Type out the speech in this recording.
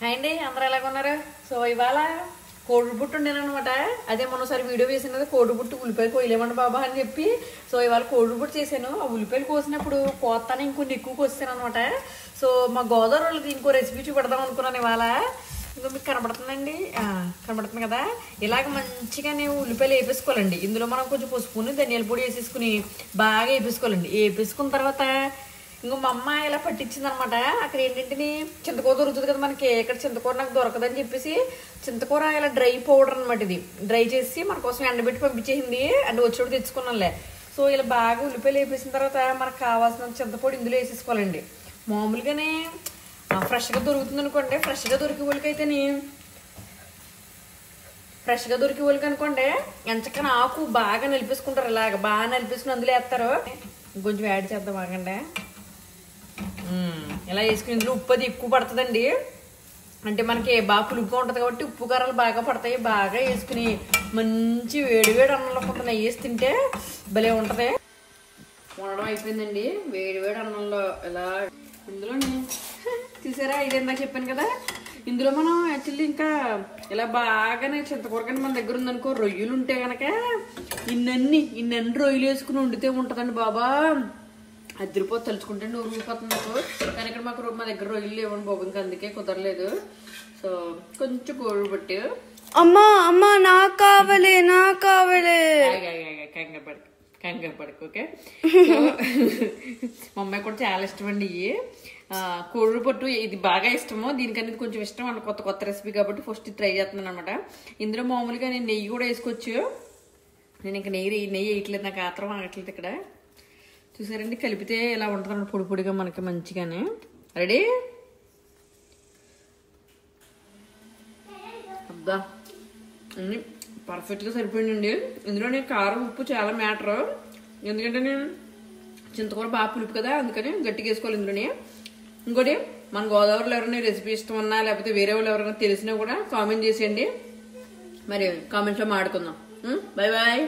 అండి అందరూ ఎలాగున్నారు? సో ఇవాళ కోడిపుట్టు ఉండేనమాట. అదే మొన్నసారి వీడియో వేసినది కోడిపుట్టు ఉల్లిపాయలు కోయలేమండి బాబా అని చెప్పి. సో ఇవాళ కోడిపుట్టు చేశాను. ఆ ఉల్లిపాయలు కోసినప్పుడు కోస్తాను ఇంకొన్ని ఎక్కువ కోసాను అనమాట. సో మా గోదావరి వాళ్ళకి ఇంకో రెసిపీ చూపెడదాం అనుకున్నాను ఇవాళ. ఇంకో మీకు కనబడుతుందండి, కనబడుతుంది కదా. ఇలాగ మంచిగా నేను ఉల్లిపాయలు వేపేసుకోవాలండి. ఇందులో మనం కొంచెం పసుపుని ధనియాల పొడి వేసేసుకుని బాగా వేపేసుకోవాలండి. వేపేసుకున్న తర్వాత ఇంకో మా అమ్మ ఇలా పట్టించింది అనమాట. అక్కడ ఏంటంటే చింతకూర దొరుకుతుంది కదా మనకి. ఇక్కడ చింతకూర నాకు దొరకదని చెప్పేసి చింతకూర ఇలా డ్రై పౌడర్ అనమాట. ఇది డ్రై చేసి మన కోసం ఎండబెట్టి పంపించేసింది. అంటే వచ్చేప్పుడు తెచ్చుకున్నానులే. సో ఇలా బాగా ఉల్లిపాయలు వేపేసిన తర్వాత మనకు కావాల్సిన చింతపొడి ఇందులో వేసేసుకోవాలండి. మామూలుగానే ఫ్రెష్గా దొరుకుతుంది అనుకోండి. ఫ్రెష్గా దొరికే వాళ్ళకి అనుకోండి ఎంచక్కన ఆకు బాగా నలిపేసుకుంటారు. ఇలాగ బాగా నలిపేసుకుని అందులో వేస్తారు. కొంచెం యాడ్ చేద్దాం ఆగండి. ఇలా వేసుకుని ఇందులో ఉప్పు అది ఎక్కువ పడుతుందండి. అంటే మనకి బాగా పులుపుగా ఉంటుంది కాబట్టి ఉప్పు కారాలు బాగా పడతాయి. బాగా వేసుకుని మంచి వేడివేడి అన్నంలో కొంత నెయ్యి వేసి తింటే భలే ఉంటుంది. వండడం అయిపోయిందండి. వేడివేడి అన్నంలో ఇలా ఇందులోని చూసారా, ఇది ఇందాక చెప్పాను కదా. ఇందులో మనం యాక్చువల్లీ ఇంకా ఇలా బాగానే చింతకూర కానీ మన దగ్గర ఉందనుకో, రొయ్యలు ఉంటే కనుక ఇన్ని రొయ్యలు వేసుకుని వండితే ఉంటుందండి బాబా. అద్దరిపోతే తలుచుకుంటే నూరు ఊరిపోతుంది నాకు. కానీ ఇక్కడ మా దగ్గర రొయ్యలు లేవండి బాబు, ఇంకా అందుకే కుదరలేదు. సో కొంచెం కోడి పట్టి అమ్మా నాకు కావాలి కంగారు పడుకు. ఓకే, మా అమ్మాయి కూడా చాలా ఇష్టం అండి ఇవి కోడి పట్టు. ఇది బాగా ఇష్టము, దీనికనేది కొంచెం ఇష్టం అండి. కొత్త రెసిపీ కాబట్టి ఫస్ట్ ట్రై చేస్తున్నాను అనమాట. ఇందులో మామూలుగా నేను నెయ్యి కూడా వేసుకోవచ్చు. నేను ఇంకా నెయ్యి వేయట్లేదు, నాకు ఆత్రం ఆగట్లేదు. ఇక్కడ చూసారండి, కలిపితే ఇలా ఉంటుంది పొడి పొడిగా మనకి మంచిగానే. రెడీ అబ్బా, అన్నీ పర్ఫెక్ట్గా సరిపోయిందండి. ఇందులో నేను కారం ఉప్పు చాలా మ్యాటర్. ఎందుకంటే నేను చింతకూర బాగా పులుపు కదా, అందుకని గట్టిగా వేసుకోవాలి ఇందులోనే. ఇంకోటి మన గోదావరిలో ఎవరైనా రెసిపీ ఇష్టం ఉన్నా లేకపోతే వేరే వాళ్ళు ఎవరైనా తెలిసినా కూడా కామెంట్ చేసేయండి. మరి కామెంట్లో మాట్లాడుకుందాం. Bye bye.